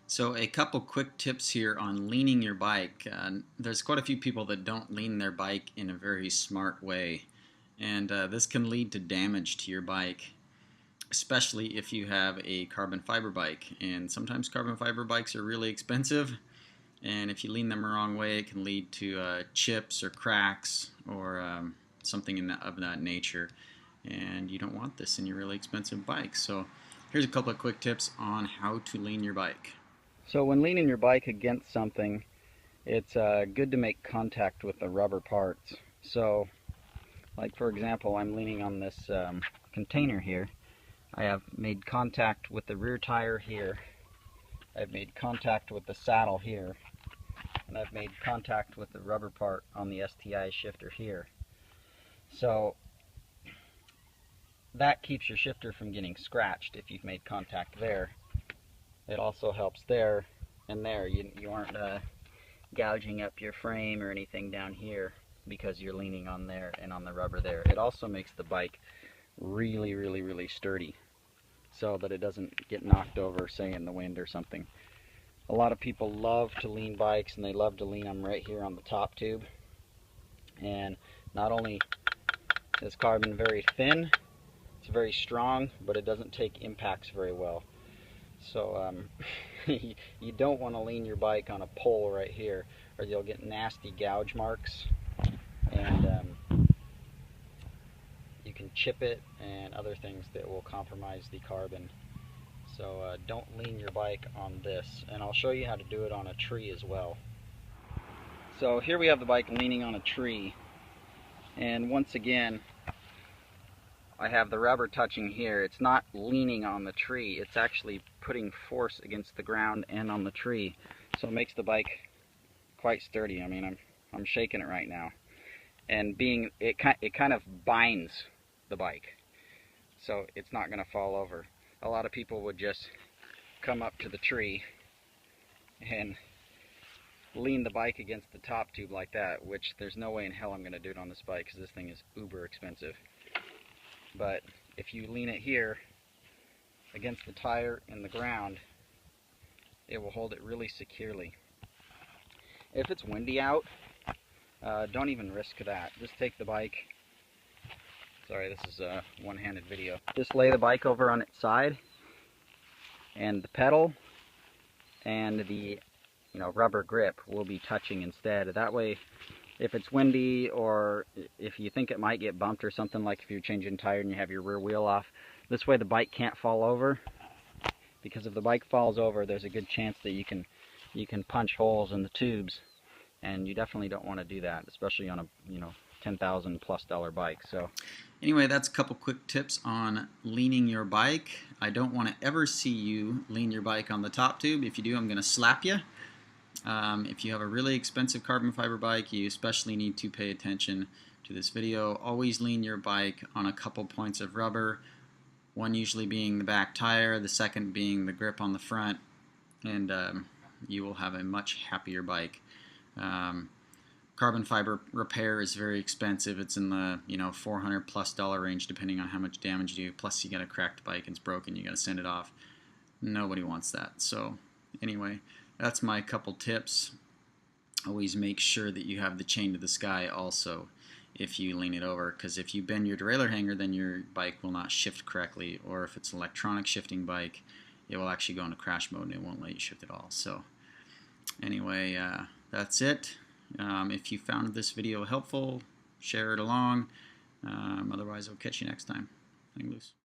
So a couple quick tips here on leaning your bike. There's quite a few people that don't lean their bike in a very smart way, and this can lead to damage to your bike, especially if you have a carbon fiber bike. And sometimes carbon fiber bikes are really expensive, and if you lean them the wrong way, it can lead to chips or cracks or something of that nature. And you don't want this in your really expensive bike. So here's a couple of quick tips on how to lean your bike. So when leaning your bike against something, it's good to make contact with the rubber parts. So, like for example, I'm leaning on this container here. I have made contact with the rear tire here. I've made contact with the saddle here. And I've made contact with the rubber part on the STI shifter here. So that keeps your shifter from getting scratched if you've made contact there. It also helps there and there. You aren't gouging up your frame or anything down here because you're leaning on there and on the rubber there. It also makes the bike really sturdy so that it doesn't get knocked over, say in the wind or something. A lot of people love to lean bikes, and they love to lean them right here on the top tube. And not only is carbon very thin, it's very strong, but it doesn't take impacts very well. So you don't want to lean your bike on a pole right here, or you'll get nasty gouge marks, and you can chip it and other things that will compromise the carbon. So don't lean your bike on this, and I'll show you how to do it on a tree as well. So here we have the bike leaning on a tree, and once again I have the rubber touching here. It's not leaning on the tree, it's actually putting force against the ground and on the tree. So it makes the bike quite sturdy. I mean, I'm shaking it right now. And it kind of binds the bike, so it's not going to fall over. A lot of people would just come up to the tree and lean the bike against the top tube like that, which there's no way in hell I'm going to do it on this bike because this thing is uber expensive. But if you lean it here against the tire and the ground, it will hold it really securely. If it's windy out, don't even risk that. Just take the bike. Sorry, this is a one-handed video. Just lay the bike over on its side, and the pedal and the rubber grip will be touching instead. That way, if it's windy or if you think it might get bumped or something, like if you're changing tire and you have your rear wheel off, this way the bike can't fall over. Because if the bike falls over, there's a good chance that you can punch holes in the tubes, and you definitely don't want to do that, especially on a $10,000+ bike. So anyway, that's a couple quick tips on leaning your bike. I don't want to ever see you lean your bike on the top tube. If you do, I'm going to slap you. If you have a really expensive carbon fiber bike, you especially need to pay attention to this video. Always lean your bike on a couple points of rubber, one usually being the back tire, the second being the grip on the front, and you will have a much happier bike. Carbon fiber repair is very expensive. It's in the $400+ range depending on how much damage you do. Plus you got a cracked bike and it's broken, you got to send it off. Nobody wants that. So anyway, that's my couple tips. Always make sure that you have the chain to the sky also if you lean it over, because if you bend your derailleur hanger, then your bike will not shift correctly, or if it's an electronic shifting bike, it will actually go into crash mode and it won't let you shift at all. So anyway, that's it. If you found this video helpful, share it along. Otherwise, I'll catch you next time. Hang loose.